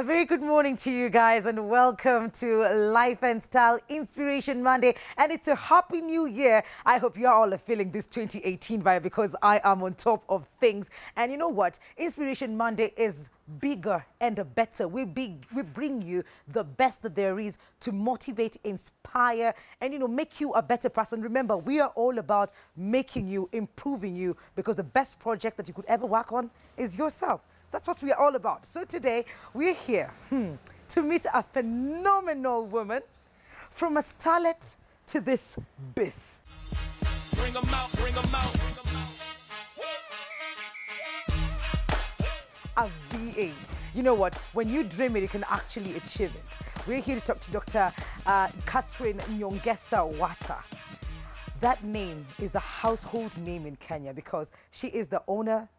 A very good morning to you guys and welcome to Life and Style Inspiration Monday, and it's a happy new year. I hope you all are feeling this 2018 vibe because I am on top of things. And you know what? Inspiration Monday is bigger and better. We bring you the best that there is to motivate, inspire, and make you a better person. Remember, we are all about making you, improving you, because the best project that you could ever work on is yourself. That's what we are all about. So today, we're here to meet a phenomenal woman, from a starlet to this beast. Bring 'em out, bring 'em out. A V8. You know what? When you dream it, you can actually achieve it. We're here to talk to Dr. Catherine Nyongesa Wata. That name is a household name in Kenya because she is the owner,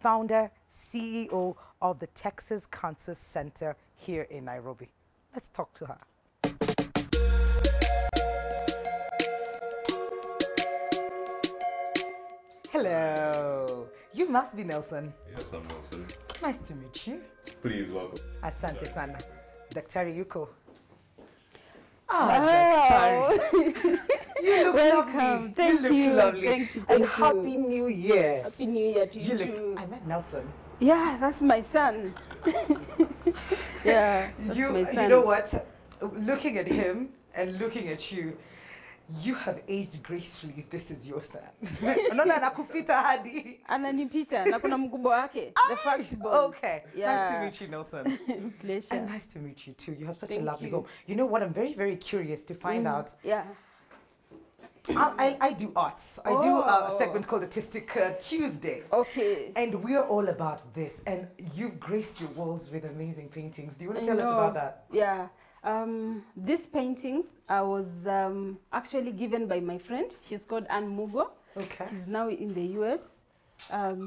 founder, CEO of the Texas Cancer Center here in Nairobi. Let's talk to her. Hello. You must be Nelson. Yes, I'm Nelson. Nice to meet you. Please welcome. Asante sana. Daktari Yuko. Daktari. You look Welcome. lovely. Thank you. you. Look lovely. Thank you. And Thank you. Happy New Year. Happy New Year to you too. I met Nelson. Yeah, that's my son. Yeah, that's my son. You know what? Looking at him and looking at you, you have aged gracefully if this is your son. Another nakupita hadi. Ananipita na kuna mkubwa wake, the first born. Okay. Yeah. Nice to meet you, Nelson. Pleasure. And nice to meet you too. You have such a Thank lovely you. home. You know what? I'm very, very curious to find out. Yeah. I do arts. I do a Oh. segment called Artistic Tuesday. Okay. And we're all about this. And you've graced your walls with amazing paintings. Do you want to tell us about that? Yeah. These paintings I was actually given by my friend. She's called Ann Mugo. Okay. She's now in the US.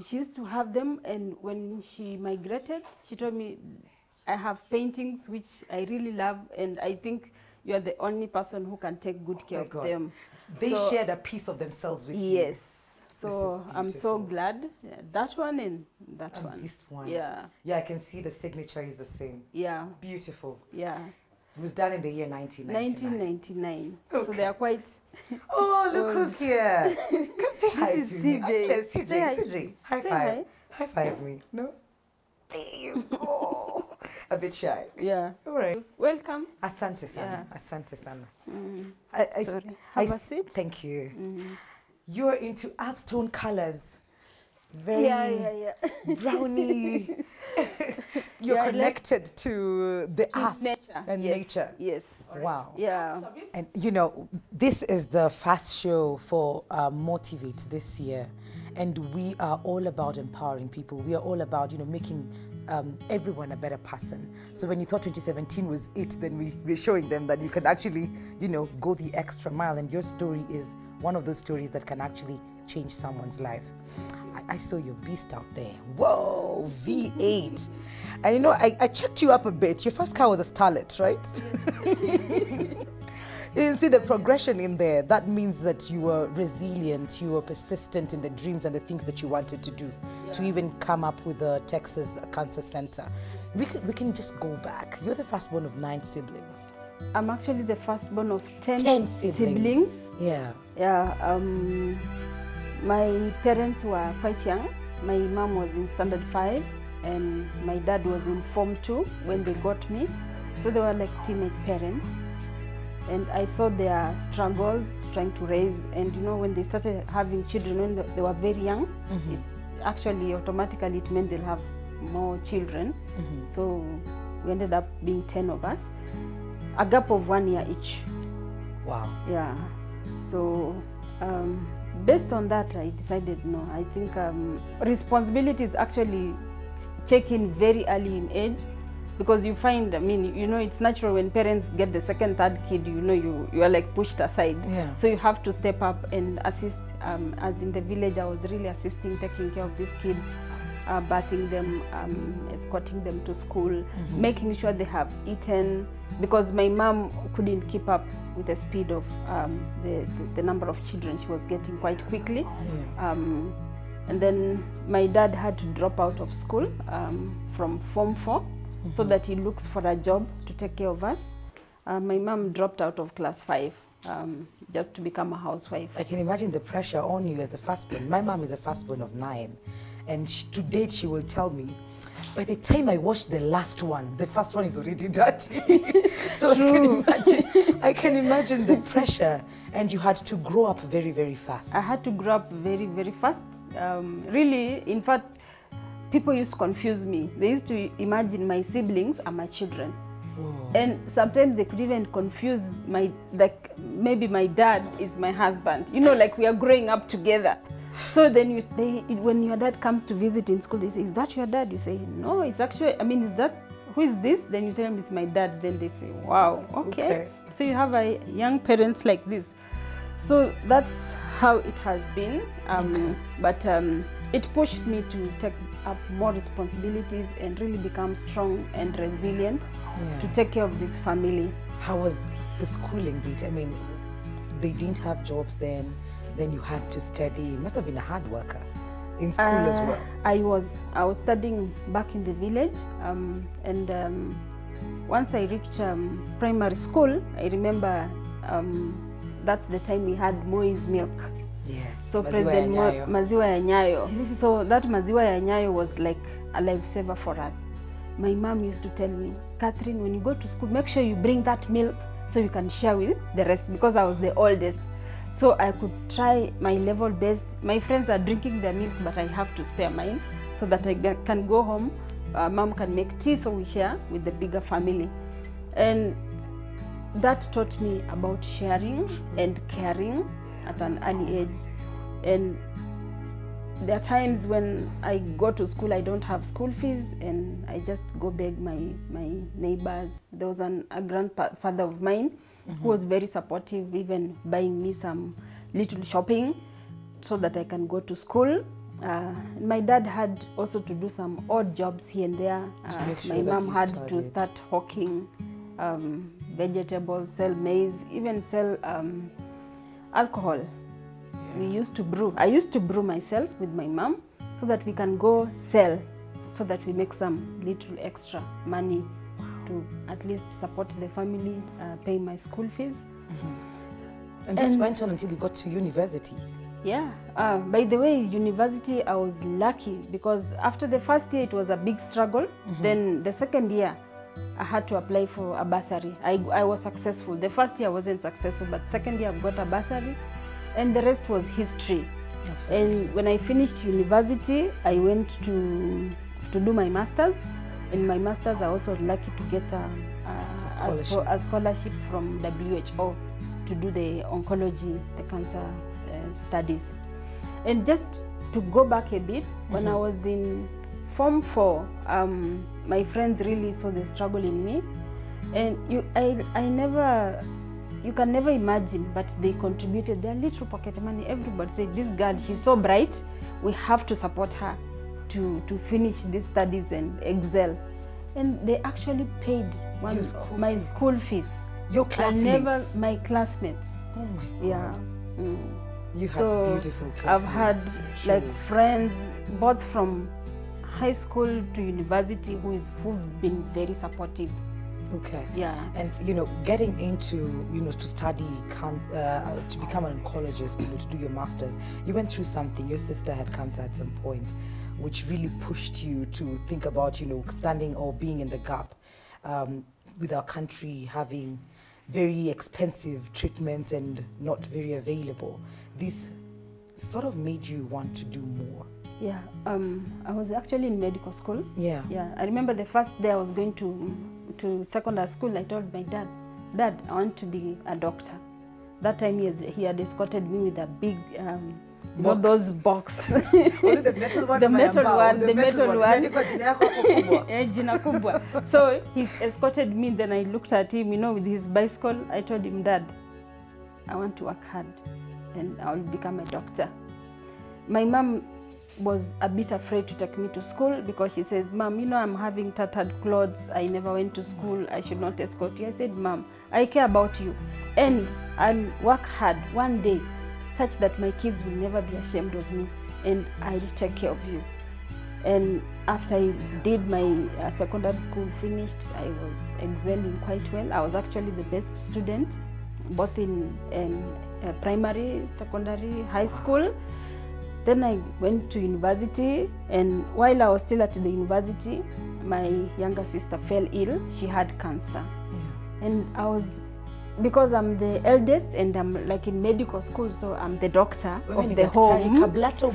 She used to have them, and when she migrated, she told me, I have paintings which I really love, and I think you are the only person who can take good care of them. They shared a piece of themselves with you. Yes. So I'm so glad. Yeah, that one and that And one. this one. Yeah. Yeah, I can see the signature is the same. Yeah. Beautiful. Yeah. It was done in the year 1999. 1999. So Okay. they are quite. Oh, look who's here. Come say hi This to is me. CJ. Yes, CJ, Say hi. CJ. High Say five. hi. High five me. No? There you go. A bit shy. Yeah. All right. Welcome. Asante sana. Yeah. Asante sana. Sorry. Have a seat. Thank you. You're into earth tone colors. Very Yeah. browny. You're Yeah, connected to the earth Nature. and Yes. nature. Yes. Wow. Yeah. And this is the first show for Motivate this year, and we are all about empowering people. We are all about making everyone a better person. So when you thought 2017 was it, then we're showing them that you can actually go the extra mile, and your story is one of those stories that can actually change someone's life. I saw your beast out there. Whoa, V8. And I checked you up a bit. Your first car was a starlet, right? You can see the progression in there. That means that you were resilient, you were persistent in the dreams and the things that you wanted to do, to even come up with the Texas Cancer Center. We can just go back. You're the firstborn of 9 siblings. I'm actually the firstborn of 10 siblings. siblings. Yeah. Yeah. My parents were quite young. My mom was in standard 5 and my dad was in form 2 when they got me. So they were like teenage parents. And I saw their struggles trying to raise, and when they started having children when they were very young, it actually automatically it meant they'll have more children. So we ended up being 10 of us, a gap of 1 year each. Wow. Yeah. So based on that, I decided no, I think responsibilities actually check in very early in age, because you find, it's natural when parents get the second, third kid, you are like pushed aside. Yeah. So you have to step up and assist. As in the village, I was really assisting, taking care of these kids, bathing them, escorting them to school, making sure they have eaten, because my mom couldn't keep up with the speed of the number of children she was getting quite quickly. Yeah. And then my dad had to drop out of school from Form 4. so that he looks for a job to take care of us. My mom dropped out of class 5 just to become a housewife. I can imagine the pressure on you as the firstborn. My mom is a firstborn of 9, and to date she will tell me, by the time I watch the last one, the first one is already dirty. So I can imagine the pressure, and you had to grow up very, very fast. I had to grow up very, very fast. Really, in fact, people used to confuse me. They used to imagine my siblings are my children. Whoa. And sometimes they could even confuse maybe my dad is my husband. You know, like we are growing up together. So then when your dad comes to visit in school, they say, is that your dad? You say, no, it's actually, who is this? Then you tell them it's my dad. Then they say, wow, okay. So you have a young parents like this. So that's how it has been. But it pushed me to take up more responsibilities and really become strong and resilient to take care of this family. How was the schooling bit? I mean, they didn't have jobs then you had to study. You must have been a hard worker in school as well. I was studying back in the village, once I reached primary school, I remember that's the time we had Moi's milk. Yes. So President Maziwa ya Nyayo. So that Maziwa ya Nyayo was like a lifesaver for us. My mom used to tell me, Catherine, when you go to school, make sure you bring that milk so you can share with the rest, because I was the oldest. So I could try my level best. My friends are drinking their milk, but I have to spare mine so that I can go home. Mom can make tea, so we share with the bigger family. And that taught me about sharing and caring at an early age. And there are times when I go to school, I don't have school fees, and I just go beg my neighbors. There was a grandfather of mine who was very supportive, even buying me some little shopping so that I can go to school. My dad had also to do some odd jobs here and there. My mom had to start hawking vegetables, sell maize, even sell alcohol. We used to brew. I used to brew myself with my mom so that we can go sell, so that we make some little extra money to at least support the family, pay my school fees. And this went on until you got to university. Yeah. By the way, university, I was lucky because after the first year, it was a big struggle. Then the second year, I had to apply for a bursary. I was successful. The first year I wasn't successful, but second year I got a bursary, and the rest was history. Absolutely. And when I finished university, I went to do my master's. In my master's, I also lucky to get a scholarship from WHO to do the oncology, the cancer studies. And just to go back a bit, when I was in Form 4, my friends really saw the struggle in me, and you can never imagine, but they contributed their little pocket money. Everybody said, this girl, she's so bright, we have to support her to finish these studies and excel. And they actually paid my school fees. Your classmates? My classmates. Oh my God. Yeah. You had beautiful classmates. I've had like friends, both from high school to university, who've been very supportive. Okay. Yeah. And getting into to study, to become an oncologist, to do your masters, you went through something. Your sister had cancer at some point, which really pushed you to think about standing or being in the gap with our country having very expensive treatments and not very available. This sort of made you want to do more. Yeah, I was actually in medical school. Yeah. Yeah, I remember the first day I was going to secondary school, I told my dad, I want to be a doctor. That time he had escorted me with a big, those box. Was it the metal one? The metal one, the metal one. Jina kubwa. So he escorted me, then I looked at him, with his bicycle. I told him, Dad, I want to work hard and I will become a doctor. My mom was a bit afraid to take me to school because she says, Mom, I'm having tattered clothes. I never went to school. I should not escort you. I said, Mom, I care about you and I'll work hard one day such that my kids will never be ashamed of me and I'll take care of you. And after I did my secondary school finished, I was excelling quite well. I was actually the best student, both in primary, secondary, high school. Then I went to university, and while I was still at the university, my younger sister fell ill. She had cancer. Yeah. And I was, because I'm the eldest and I'm like in medical school, so I'm the doctor of the home.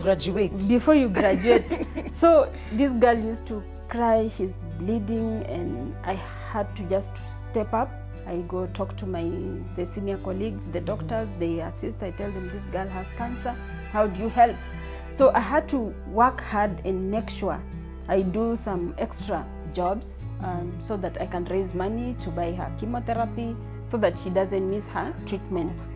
Graduate. Before you graduate. So this girl used to cry, she's bleeding, and I had to just step up. I go talk to the senior colleagues, the doctors, they assist. I tell them this girl has cancer, how do you help? So I had to work hard and make sure I do some extra jobs so that I can raise money to buy her chemotherapy so that she doesn't miss her treatment.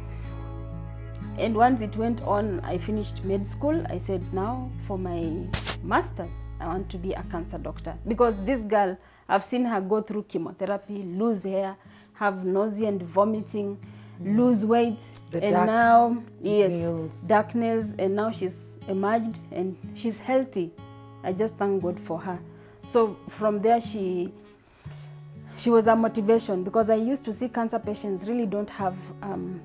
And once it went on, I finished med school. I said, now for my master's, I want to be a cancer doctor. Because this girl, I've seen her go through chemotherapy, lose hair, have nausea and vomiting, lose weight, and now, yes, dark nails, and now she's emerged and she's healthy. I just thank God for her. So from there, she was a motivation, because I used to see cancer patients really don't have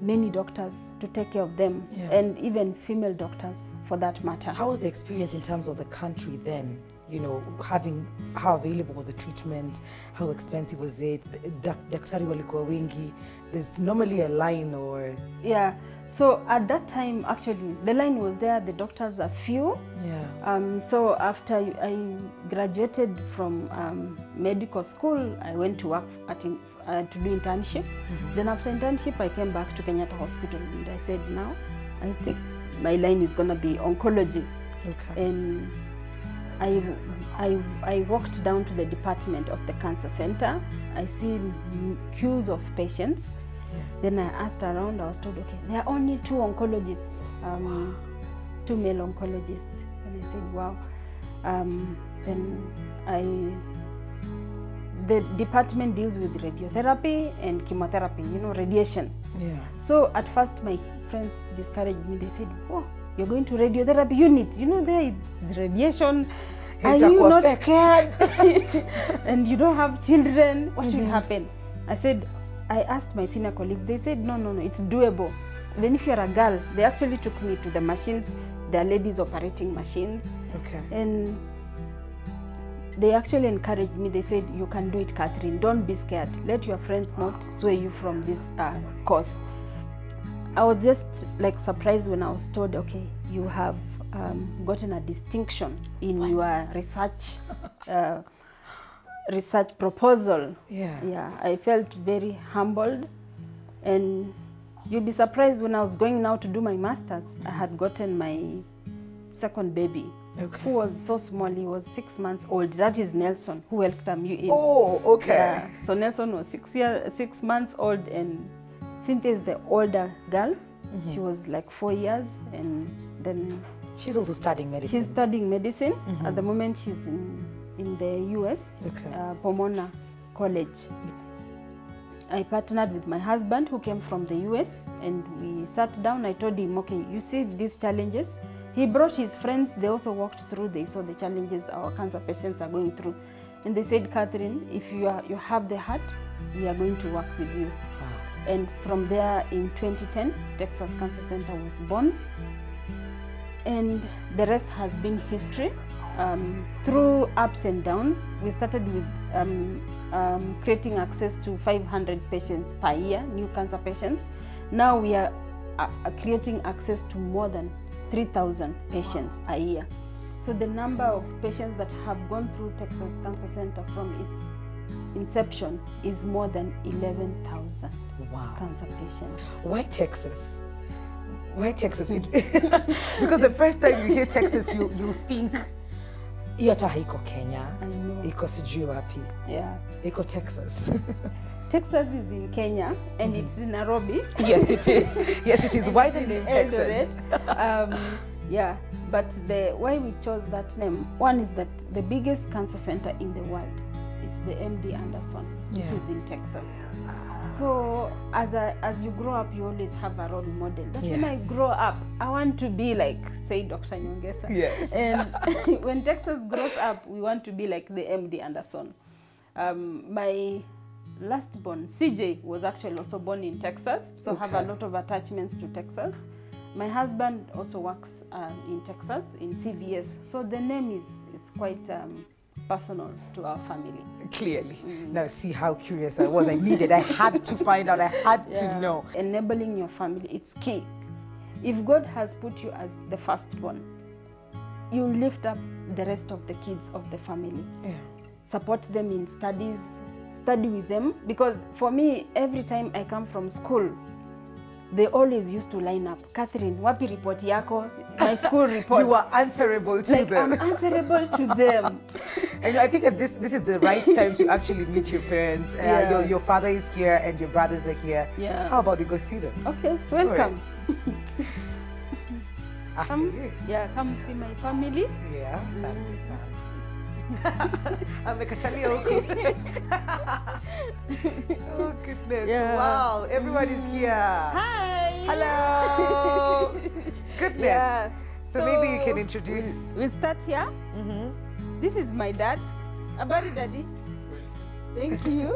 many doctors to take care of them, and even female doctors for that matter. How was the experience in terms of the country then? You know, how available was the treatment? How expensive was it? Daktari walikuwa wengi? There's normally a line or... Yeah, so at that time, actually, the line was there, the doctors are few. Yeah. So after I graduated from medical school, I went to work to do internship. Then after internship, I came back to Kenyatta Hospital, and I said, now, I think my line is gonna be oncology. Okay. And I walked down to the department of the cancer center. I see queues of patients. Yeah. Then I asked around, I was told, okay, there are only 2 oncologists, 2 male oncologists. And I said, wow. Then the department deals with radiotherapy and chemotherapy, you know, radiation. Yeah. So at first my friends discouraged me. They said, oh, you're going to radiotherapy unit, you know, there is radiation. Are you not scared? And you don't have children, what will happen? I said, I asked my senior colleagues, they said, no, it's doable. Then if you're a girl, they actually took me to the machines. There are ladies operating machines. Okay. And they actually encouraged me. They said, you can do it, Catherine. Don't be scared. Let your friends not sway you from this course. I was just like surprised when I was told, okay, you have gotten a distinction in your research proposal. Yeah, I felt very humbled, and you'll be surprised when I was going now to do my master's, I had gotten my second baby, who was so small. He was 6 months old. That is Nelson, who welcomed you in. Oh, okay. Yeah. So Nelson was 6 months old, and Cynthia is the older girl. She was like 4 years, and then she's also studying medicine. She's studying medicine. At the moment, she's in the US, Pomona College. I partnered with my husband, who came from the US, and we sat down. I told him, okay, you see these challenges. He brought his friends. They also walked through. They saw the challenges our cancer patients are going through. And they said, Catherine, if you have the heart, we are going to work with you. Wow. And from there, in 2010, Texas Cancer Center was born. And the rest has been history. Through ups and downs, we started with creating access to 500 patients per year, new cancer patients. Now we are creating access to more than 3,000 patients a year. So the number of patients that have gone through Texas Cancer Center from its inception is more than 11,000 cancer patients. Why Texas? Why Texas? Because the first time you hear Texas, you think hiyo hata haiko Kenya, iko sijui wapi. Yeah. Iko Texas. Texas is in Kenya, and it's in Nairobi. Yes, it is. Yes, it is. Why the name Texas? Yeah, but why we chose that name, one is that the biggest cancer center in the world, it's the MD Anderson, which is in Texas. So as you grow up, you always have a role model. That when I Yes. grow up, I want to be like, say, Dr. Nyongesa. Yes. And when Texas grows up, we want to be like the MD Anderson. My last born, CJ, was actually also born in Texas, so have a lot of attachments to Texas. My husband also works in Texas, in CVS. So the name it's quite personal to our family. Clearly. Now see how curious I was. I had to find out. I had to know. Enabling your family, it's key. If God has put you as the firstborn, you lift up the rest of the kids of the family. Yeah. Support them in studies, study with them. Because for me, every time I come from school, they always used to line up. Catherine, wapi report yako? My school report. You were answerable to them. I'm answerable to them. And I think this is the right time to actually meet your parents. Your father is here and your brothers are here. Yeah. How about we go see them? Okay, welcome. After Come, you. come see my family. Yeah, oh goodness. Yeah. Wow, everyone is here. Hi. Hello. Goodness. Yeah. So maybe you can introduce. We start here. This is my dad. Abari daddy. Thank you.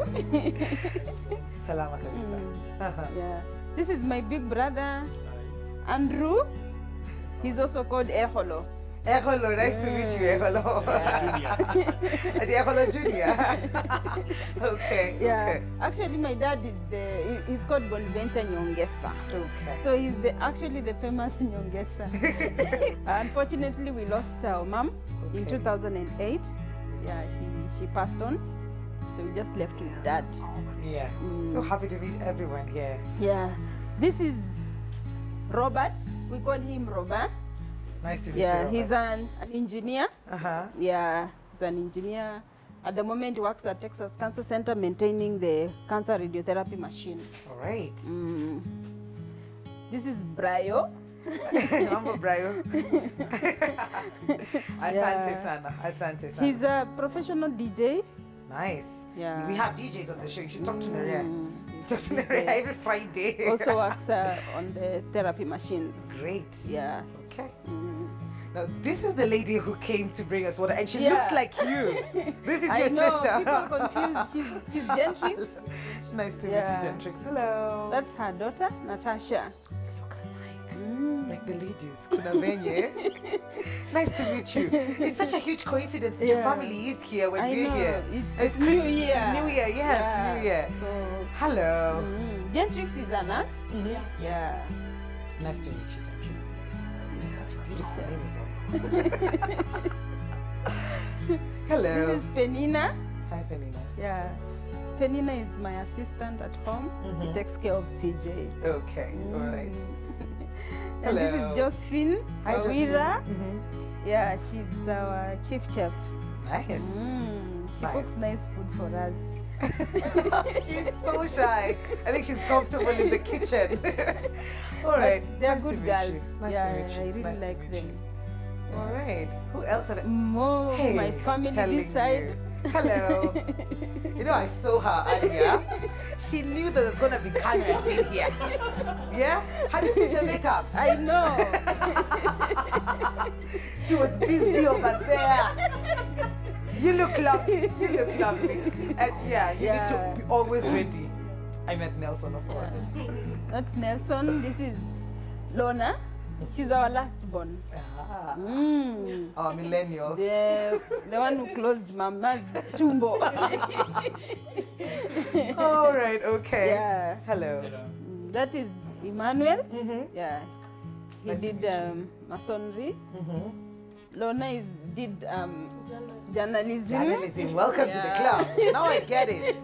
Salamat. Yeah. This is my big brother, Andrew. He's also called Eholo. Eholo, nice to meet you, Eholo. Eholo Junior. Okay. Yeah. Okay. Actually, my dad he's called Bonaventure Nyongesa. Okay. So he's actually the famous Nyongesa. Unfortunately, we lost our mom in 2008. Yeah, she passed on. So we just left with dad. Yeah. So happy to meet everyone here. Yeah. This is Robert. We call him Robert. Nice to meet you. Yeah, he's an engineer. Yeah, he's an engineer. At the moment, he works at Texas Cancer Center maintaining the cancer radiotherapy machines. All right. This is Brayo. Mambo Brayo. Asante sana. He's a professional DJ. Nice. Yeah. We have DJs on the show. You should talk to Maria. Talk to Maria every Friday. Also works on the therapy machines. Great. Yeah. Okay. Now, this is the lady who came to bring us water, and she looks like you. This is your sister. People confused. She's Gentrix. Nice to meet you, Gentrix. Hello. That's her daughter, Natasha. Look alike. Like the ladies. Kuna venye. Nice to meet you. It's such a huge coincidence that your family is here when we're here. It's New Year. New Year, yes, New Year. So, hello. Gentrix is a nurse. Yeah. Nice to meet you, Gentrix. Such a beautiful name as well. Hello. This is Penina. Hi, Penina. Yeah. Penina is my assistant at home. He takes care of CJ. Okay, all right. And Hello. this is Josephine. Hi, Awira. Yeah, she's our chief chef. Nice. She cooks nice food for us. She's so shy. I think she's comfortable in the kitchen. All right. They're Nice to good meet girls. you. Nice Yeah, to meet you. I really Nice to like meet them. you. All right. Who else have I? More my family this side. You. Hello. You know, I saw her earlier. She knew that there's gonna be cameras in here. Yeah? Have you seen the makeup? I know. She was busy over there. You look lovely. You look lovely. And yeah, you need to be always ready. I met Nelson, of course. That's Nelson. This is Lona. She's our last born. Our millennial. The one who closed Mama's tumbo. All right, okay. Yeah. Hello. That is Emmanuel. Yeah. He Nice to did meet you. masonry. Lona did journalism. Journalism. Welcome to the club. Now I get it.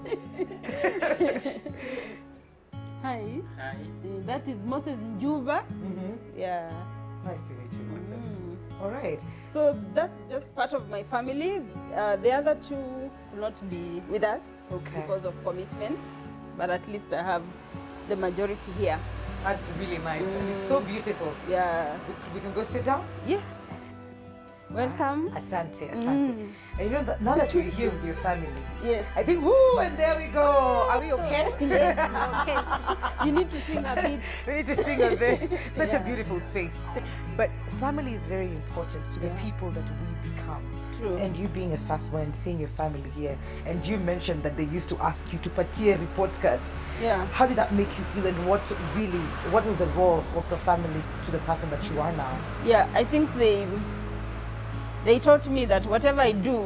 Hi. Hi. That is Moses Njuba. Yeah. Nice to meet you, Moses. All right. So that's just part of my family. The other two will not be with us because of commitments, but at least I have the majority here. That's really nice. And it's so beautiful. Yeah. We can go sit down? Yeah. Welcome. Asante, asante. And you know, now that you're here with your family, Yes. I think, woo, and there we go. Are we okay? Yes, okay. You need to sing a bit. We need to sing a bit. Such a Yeah. beautiful space. But family is very important to the Yeah. people that we become. True. And you being a first one, seeing your family here, and you mentioned that they used to ask you to patia report card. Yeah. How did that make you feel, and what was the role of the family to the person that you are now? Yeah, I think they taught me that whatever I do,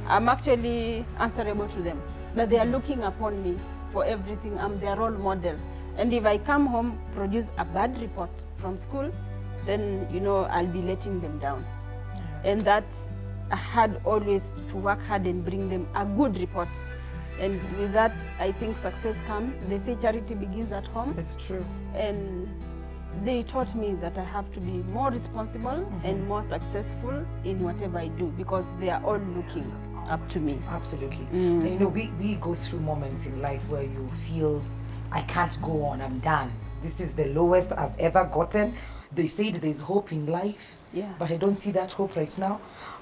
I'm actually answerable to them. That they are looking upon me for everything. I'm their role model. And if I come home, produce a bad report from school, then, you know, I'll be letting them down. And that's, I had always to work hard and bring them a good report. And with that, I think success comes. They say charity begins at home. It's true. And they taught me that I have to be more responsible and more successful in whatever I do, because they are all looking up to me. Absolutely. And you know, we go through moments in life where you feel, I can't go on, I'm done. This is the lowest I've ever gotten. They said there's hope in life, but I don't see that hope right now.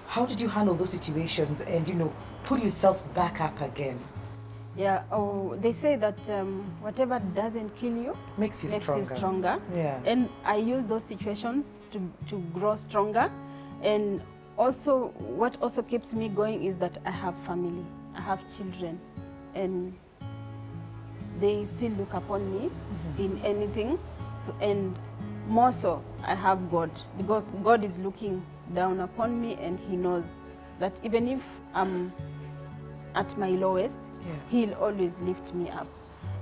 How did you handle those situations and, you know, pull yourself back up again? Yeah, they say that whatever doesn't kill you Makes you stronger. Yeah. And I use those situations to grow stronger. And also, what also keeps me going is that I have family, I have children, and they still look upon me in anything. So, and more so, I have God, because God is looking down upon me, and He knows that even if I'm at my lowest, He'll always lift me up.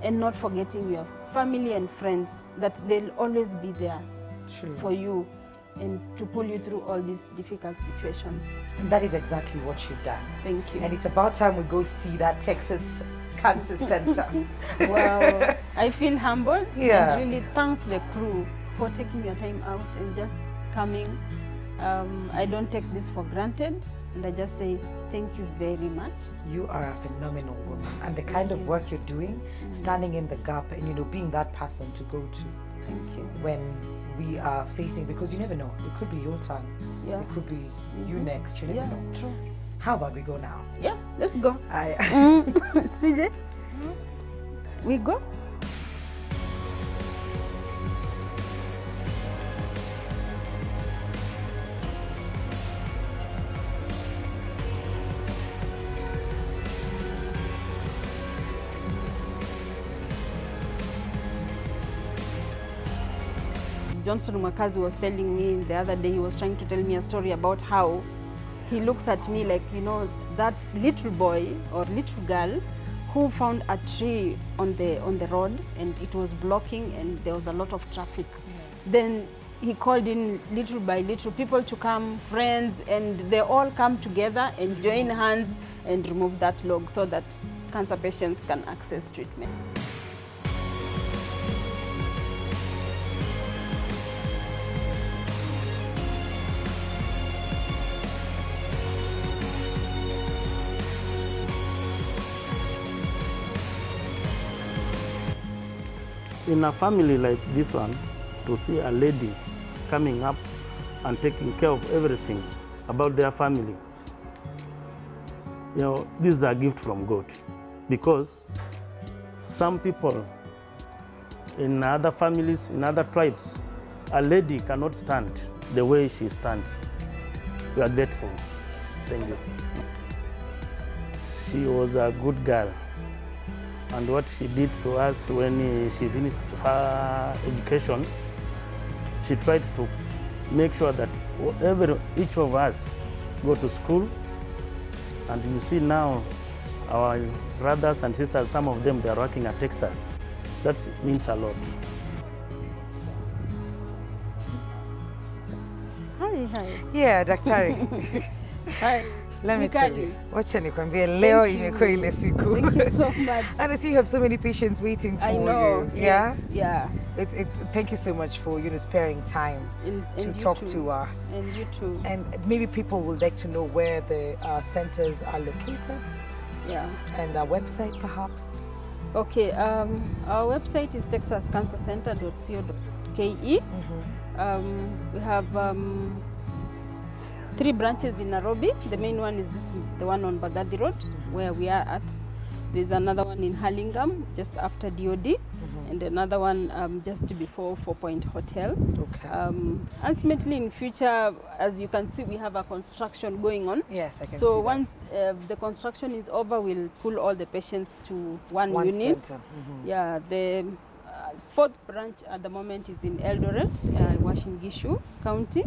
And not forgetting your family and friends, that they'll always be there for you and to pull you through all these difficult situations. And that is exactly what you've done. Thank you. And it's about time we go see that Texas Cancer Center. Wow, I feel humbled Yeah. and really thank the crew for taking your time out and just coming. I don't take this for granted, and I just say thank you very much. You are a phenomenal woman, and the kind of work you're doing, standing in the gap and, you know, being that person to go to. Thank you. When we are facing, because you never know, it could be your turn, Yeah. it could be you next, you never know. True. How about we go now? Yeah, let's go. CJ, we go. Johnson Makazi was telling me the other day, he was trying to tell me a story about how he looks at me like, you know, that little boy or little girl who found a tree on the road and it was blocking and there was a lot of traffic. Then he called in little by little people to come, friends, and they all come together and join hands and remove that log so that cancer patients can access treatment. In a family like this one, to see a lady coming up and taking care of everything about their family, you know, this is a gift from God. Because some people in other families, in other tribes, a lady cannot stand the way she stands. We are grateful. Thank you. She was a good girl. And what she did to us when she finished her education, she tried to make sure that each of us go to school. And you see now, our brothers and sisters, some of them, they are working at Texas. That means a lot. Hi. Yeah, Daktari. Hi. Let me tell you, wacha nikwambie leo imekuwa ile siku. Thank you so much. And I see you have so many patients waiting for you. I know. Yeah? Yes, yeah. It's thank you so much for, you know, sparing time to talk to us. And you too. And maybe people would like to know where the centers are located. Yeah. And our website, perhaps. Okay. Our website is texascancercenter.co.ke. We have 3 branches in Nairobi. The main one is the one on MBAGATHI Road, where we are at. There's another one in Hurlingham, just after DOD, and another one just before 4 Point Hotel. Okay. Ultimately, in future, as you can see, we have a construction going on. Yes, I can see So that. once the construction is over, we'll pull all the patients to one unit. Center. Yeah, the 4th branch at the moment is in Eldoret, Washingishu County.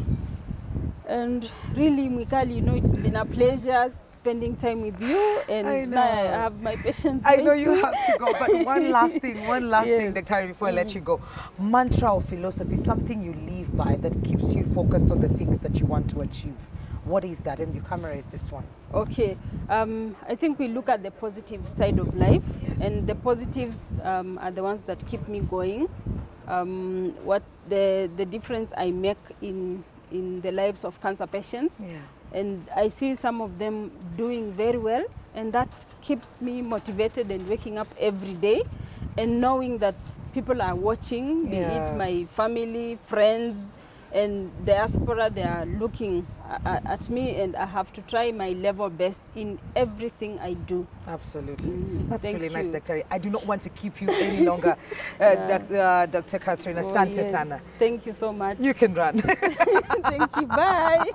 And really, Mwikali, you know, it's been a pleasure spending time with you, and now I have my patients. I know you have to go, but one last thing, Yes. Dr. before I let you go. Mantra or philosophy, something you live by that keeps you focused on the things that you want to achieve. What is that? And your camera is this one. Okay, I think we look at the positive side of life, and the positives are the ones that keep me going. What the difference I make in the lives of cancer patients. Yeah. And I see some of them doing very well, and that keeps me motivated and waking up every day and knowing that people are watching, be it my family, friends, and diaspora. They are looking at me, and I have to try my level best in everything I do. Absolutely. That's Thank really nice, you. Dr. I do not want to keep you any longer, Dr. Catherine. Asante sana. Thank you so much. You can run. Thank you. Bye.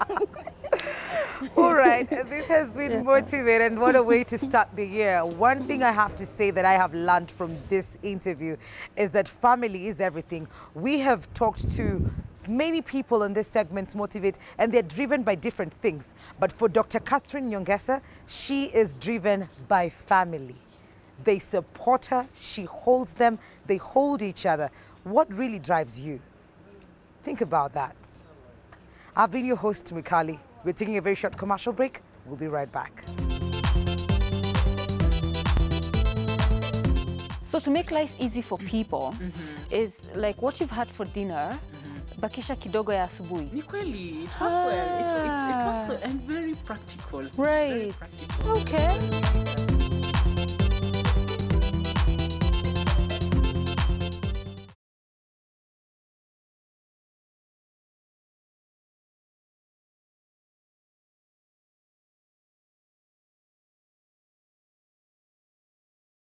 All right, this has been motivated, and what a way to start the year. One thing I have to say that I have learned from this interview is that family is everything. We have talked to many people in this segment, Motivate, and they're driven by different things. But for Dr. Catherine Nyongesa, she is driven by family. They support her, she holds them, they hold each other. What really drives you? Think about that. I've been your host, Mikali. We're taking a very short commercial break. We'll be right back. So to make life easy for people is like what you've had for dinner, bakisha kidogo ya asubuhi. Ni kweli, it works well. It works well and very practical. Right. Very practical. Okay.